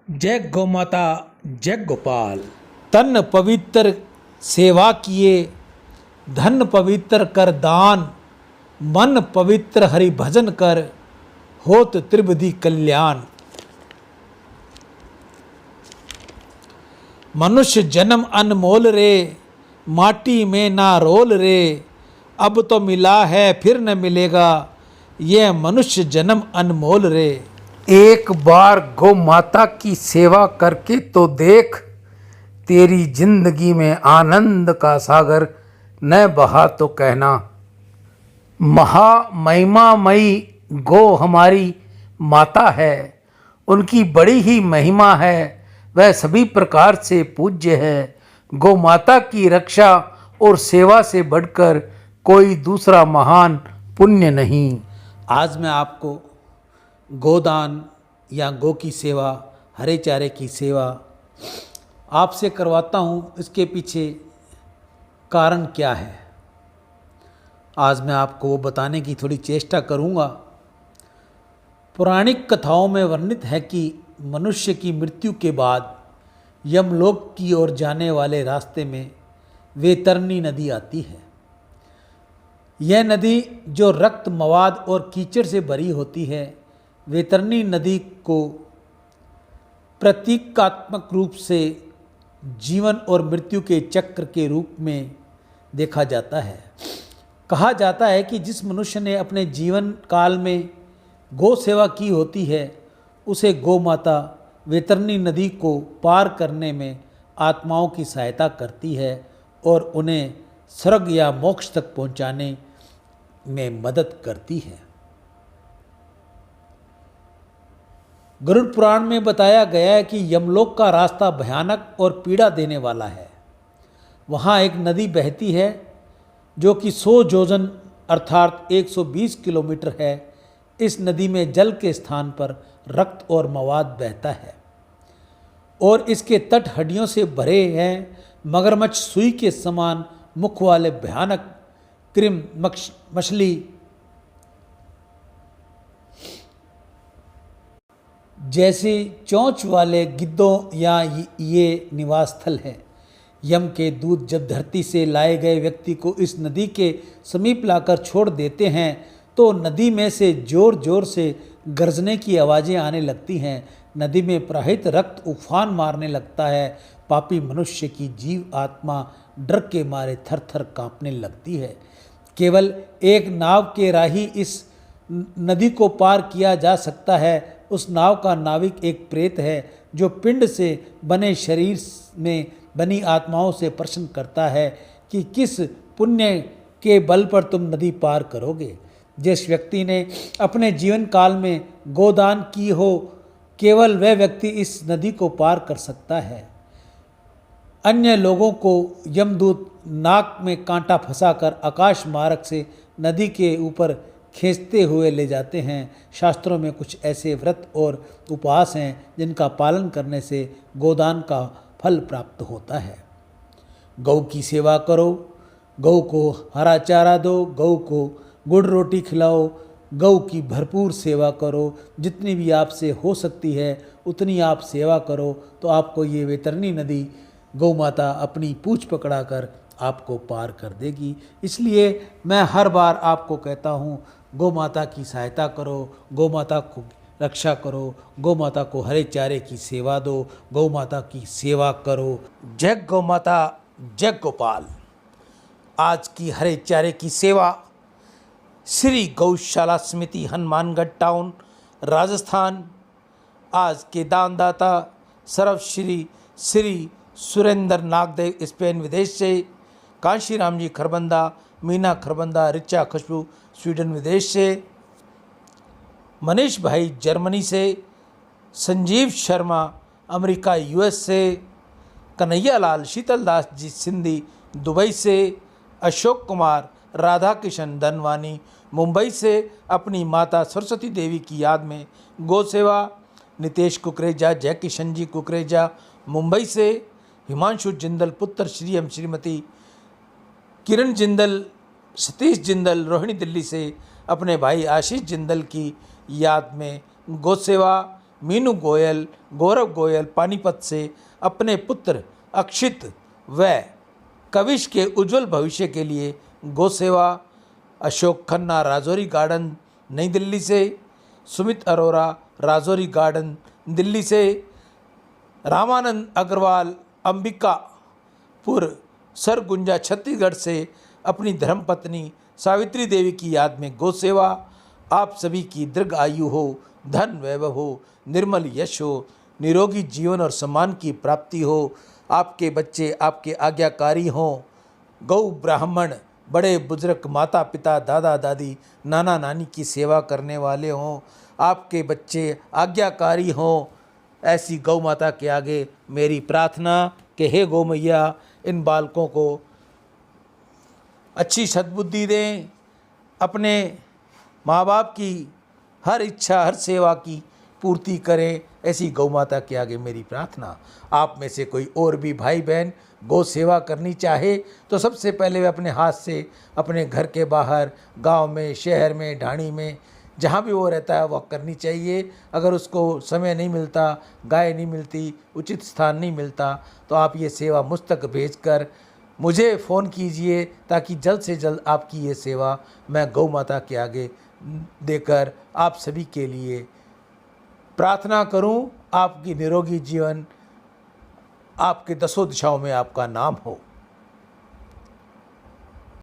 जय गौ माता, जय गोपाल। तन पवित्र सेवा किए, धन पवित्र कर दान, मन पवित्र हरि भजन कर, होत त्रिविधि कल्याण। मनुष्य जन्म अनमोल रे, माटी में ना रोल रे, अब तो मिला है फिर न मिलेगा, यह मनुष्य जन्म अनमोल रे। एक बार गौ माता की सेवा करके तो देख, तेरी जिंदगी में आनंद का सागर न बहा तो कहना। महामहिमामयी गौ हमारी माता है, उनकी बड़ी ही महिमा है, वह सभी प्रकार से पूज्य है। गौ माता की रक्षा और सेवा से बढ़कर कोई दूसरा महान पुण्य नहीं। आज मैं आपको गोदान या गौ की सेवा, हरे चारे की सेवा आपसे करवाता हूँ। इसके पीछे कारण क्या है, आज मैं आपको वो बताने की थोड़ी चेष्टा करूँगा। पौराणिक कथाओं में वर्णित है कि मनुष्य की मृत्यु के बाद यमलोक की ओर जाने वाले रास्ते में वैतरणी नदी आती है। यह नदी जो रक्त, मवाद और कीचड़ से भरी होती है, वैतरणी नदी को प्रतीकात्मक रूप से जीवन और मृत्यु के चक्र के रूप में देखा जाता है। कहा जाता है कि जिस मनुष्य ने अपने जीवन काल में गौ सेवा की होती है, उसे गौ माता वैतरणी नदी को पार करने में आत्माओं की सहायता करती है और उन्हें स्वर्ग या मोक्ष तक पहुंचाने में मदद करती है। गरुड़ पुराण में बताया गया है कि यमलोक का रास्ता भयानक और पीड़ा देने वाला है। वहाँ एक नदी बहती है जो कि 100 योजन अर्थात 120 किलोमीटर है। इस नदी में जल के स्थान पर रक्त और मवाद बहता है और इसके तट हड्डियों से भरे हैं। मगरमच्छ सुई के समान मुख वाले भयानक कृम मछली जैसे चोंच वाले गिद्धों या ये निवास स्थल है। यम के दूत जब धरती से लाए गए व्यक्ति को इस नदी के समीप लाकर छोड़ देते हैं तो नदी में से जोर जोर से गरजने की आवाज़ें आने लगती हैं। नदी में प्रवाहित रक्त उफान मारने लगता है। पापी मनुष्य की जीव आत्मा डर के मारे थर थर कांपने लगती है। केवल एक नाव के राही इस नदी को पार किया जा सकता है। उस नाव का नाविक एक प्रेत है जो पिंड से बने शरीर में बनी आत्माओं से प्रश्न करता है कि किस पुण्य के बल पर तुम नदी पार करोगे। जिस व्यक्ति ने अपने जीवन काल में गोदान की हो, केवल वह व्यक्ति इस नदी को पार कर सकता है। अन्य लोगों को यमदूत नाक में कांटा फंसाकर आकाश मार्ग से नदी के ऊपर खींचते हुए ले जाते हैं। शास्त्रों में कुछ ऐसे व्रत और उपवास हैं जिनका पालन करने से गोदान का फल प्राप्त होता है। गौ की सेवा करो, गौ को हरा चारा दो, गौ को गुड़ रोटी खिलाओ, गौ की भरपूर सेवा करो। जितनी भी आपसे हो सकती है उतनी आप सेवा करो तो आपको ये वैतरणी नदी गौ माता अपनी पूंछ पकड़ाकर आपको पार कर देगी। इसलिए मैं हर बार आपको कहता हूँ, गौ माता की सहायता करो, गौ माता को रक्षा करो, गौ माता को हरे चारे की सेवा दो, गौ माता की सेवा करो। जय गौ माता, जय गोपाल। आज की हरे चारे की सेवा श्री गौशाला समिति, हनुमानगढ़ टाउन, राजस्थान। आज के दानदाता सर्वश्री श्री सुरेंद्र नागदेव, स्पेन विदेश से, कांशीराम जी खरबंदा, मीना खरबंदा, रिचा खुशबू स्वीडन विदेश से, मनीष भाई जर्मनी से, संजीव शर्मा अमेरिका यूएस से, कन्हैया लाल शीतलदास जी सिंधी दुबई से, अशोक कुमार राधा किशन धनवानी मुंबई से अपनी माता सरस्वती देवी की याद में गौ सेवा, नितेश कुकरेजा, जय किशन जी कुकरेजा मुंबई से, हिमांशु जिंदल पुत्र श्री एम श्रीमती किरण जिंदल, सतीश जिंदल रोहिणी दिल्ली से अपने भाई आशीष जिंदल की याद में गौ सेवा, मीनू गोयल, गौरव गोयल पानीपत से अपने पुत्र अक्षित व कविश के उज्जवल भविष्य के लिए गौ सेवा। अशोक खन्ना राजौरी गार्डन नई दिल्ली से, सुमित अरोरा राजौरी गार्डन दिल्ली से, रामानंद अग्रवाल अंबिकापुर सरगुंजा छत्तीसगढ़ से अपनी धर्मपत्नी सावित्री देवी की याद में गौ सेवा। आप सभी की दीर्घ आयु हो, धन वैभव हो, निर्मल यश हो, निरोगी जीवन और सम्मान की प्राप्ति हो, आपके बच्चे आपके आज्ञाकारी हों, गौ ब्राह्मण बड़े बुजुर्ग माता पिता दादा दादी नाना नानी की सेवा करने वाले हों, आपके बच्चे आज्ञाकारी हों। ऐसी गौ माता के आगे मेरी प्रार्थना कि हे गौ मैया इन बालकों को अच्छी सद्बुद्धि दें, अपने माँ बाप की हर इच्छा हर सेवा की पूर्ति करें। ऐसी गौ माता के आगे मेरी प्रार्थना। आप में से कोई और भी भाई बहन गौ सेवा करनी चाहे तो सबसे पहले वे अपने हाथ से अपने घर के बाहर, गांव में, शहर में, ढाणी में, जहाँ भी वो रहता है वह करनी चाहिए। अगर उसको समय नहीं मिलता, गाय नहीं मिलती, उचित स्थान नहीं मिलता, तो आप ये सेवा मुझ तक भेजकर मुझे फ़ोन कीजिए ताकि जल्द से जल्द आपकी ये सेवा मैं गौ माता के आगे देकर आप सभी के लिए प्रार्थना करूं। आपकी निरोगी जीवन, आपके दसों दिशाओं में आपका नाम हो।